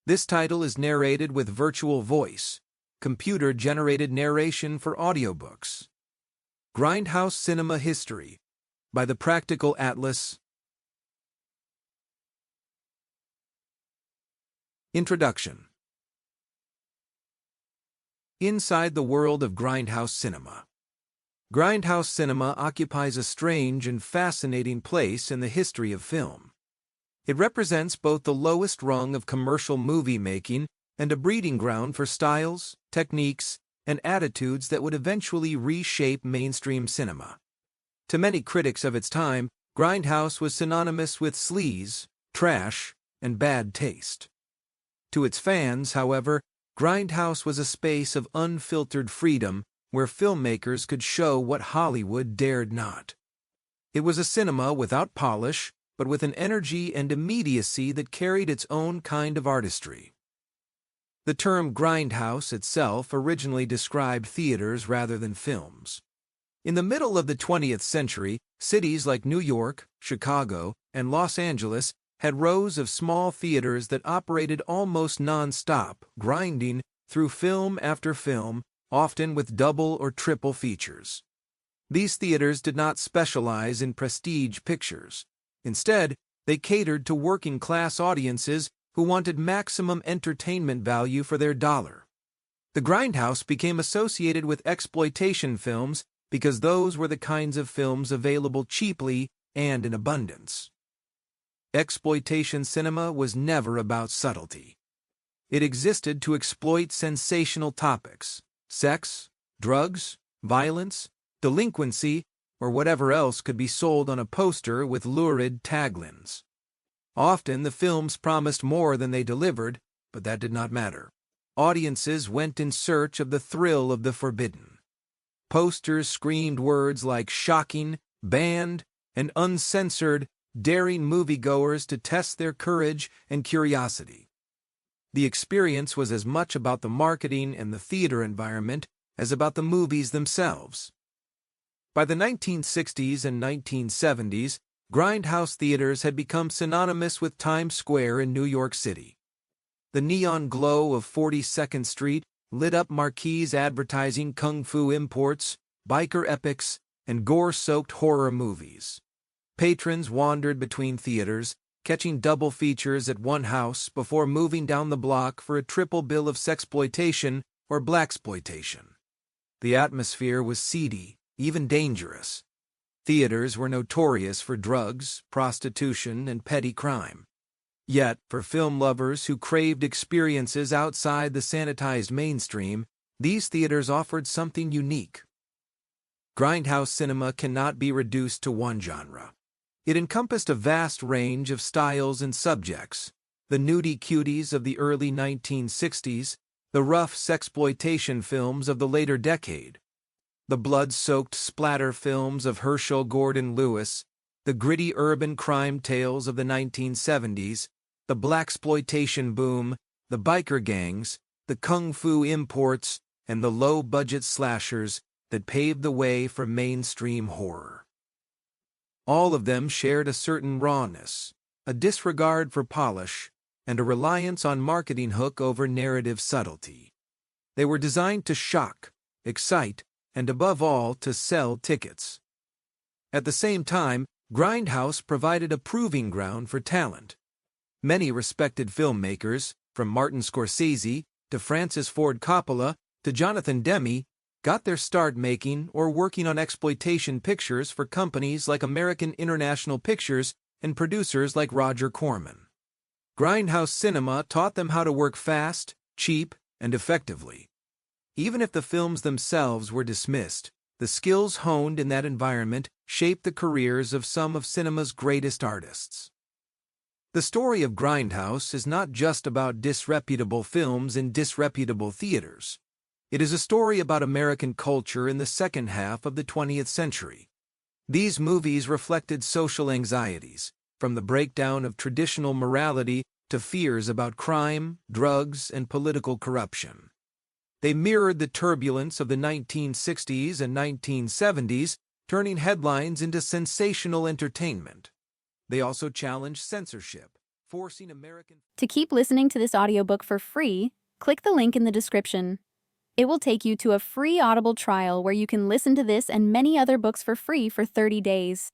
This title is narrated with virtual voice, computer-generated narration for audiobooks. Grindhouse Cinema History by the Practical Atlas. Introduction. Inside the world of Grindhouse Cinema. Grindhouse Cinema occupies a strange and fascinating place in the history of film. It represents both the lowest rung of commercial movie making and a breeding ground for styles, techniques, and attitudes that would eventually reshape mainstream cinema. To many critics of its time, Grindhouse was synonymous with sleaze, trash, and bad taste. To its fans, however, Grindhouse was a space of unfiltered freedom where filmmakers could show what Hollywood dared not. It was a cinema without polish, but with an energy and immediacy that carried its own kind of artistry. The term grindhouse itself originally described theaters rather than films. In the middle of the 20th century, cities like New York, Chicago, and Los Angeles had rows of small theaters that operated almost non-stop, grinding through film after film, often with double or triple features. These theaters did not specialize in prestige pictures. Instead, they catered to working-class audiences who wanted maximum entertainment value for their dollar. The grindhouse became associated with exploitation films because those were the kinds of films available cheaply and in abundance. Exploitation cinema was never about subtlety. It existed to exploit sensational topics: sex, drugs, violence, delinquency, or whatever else could be sold on a poster with lurid taglines. Often the films promised more than they delivered, but that did not matter. Audiences went in search of the thrill of the forbidden. Posters screamed words like shocking, banned, and uncensored, daring moviegoers to test their courage and curiosity. The experience was as much about the marketing and the theater environment as about the movies themselves. By the 1960s and 1970s, grindhouse theaters had become synonymous with Times Square in New York City. The neon glow of 42nd Street lit up marquees advertising kung fu imports, biker epics, and gore-soaked horror movies. Patrons wandered between theaters, catching double features at one house before moving down the block for a triple bill of sexploitation or blaxploitation. The atmosphere was seedy, even dangerous. Theaters were notorious for drugs, prostitution, and petty crime. Yet, for film lovers who craved experiences outside the sanitized mainstream, these theaters offered something unique. Grindhouse cinema cannot be reduced to one genre. It encompassed a vast range of styles and subjects: the nudie cuties of the early 1960s, the rough sexploitation films of the later decade, the blood-soaked splatter films of Herschel Gordon Lewis, the gritty urban crime tales of the 1970s, the blaxploitation boom, the biker gangs, the kung fu imports, and the low-budget slashers that paved the way for mainstream horror. All of them shared a certain rawness, a disregard for polish, and a reliance on marketing hook over narrative subtlety. They were designed to shock, excite, and above all, to sell tickets. At the same time, grindhouse provided a proving ground for talent. Many respected filmmakers, from Martin Scorsese to Francis Ford Coppola to Jonathan Demme, got their start making or working on exploitation pictures for companies like American International Pictures and producers like Roger Corman. Grindhouse cinema taught them how to work fast, cheap, and effectively. Even if the films themselves were dismissed, the skills honed in that environment shaped the careers of some of cinema's greatest artists. The story of Grindhouse is not just about disreputable films in disreputable theaters. It is a story about American culture in the second half of the 20th century. These movies reflected social anxieties, from the breakdown of traditional morality to fears about crime, drugs, and political corruption. They mirrored the turbulence of the 1960s and 1970s, turning headlines into sensational entertainment. They also challenged censorship, forcing American... To keep listening to this audiobook for free, click the link in the description. It will take you to a free Audible trial where you can listen to this and many other books for free for 30 days.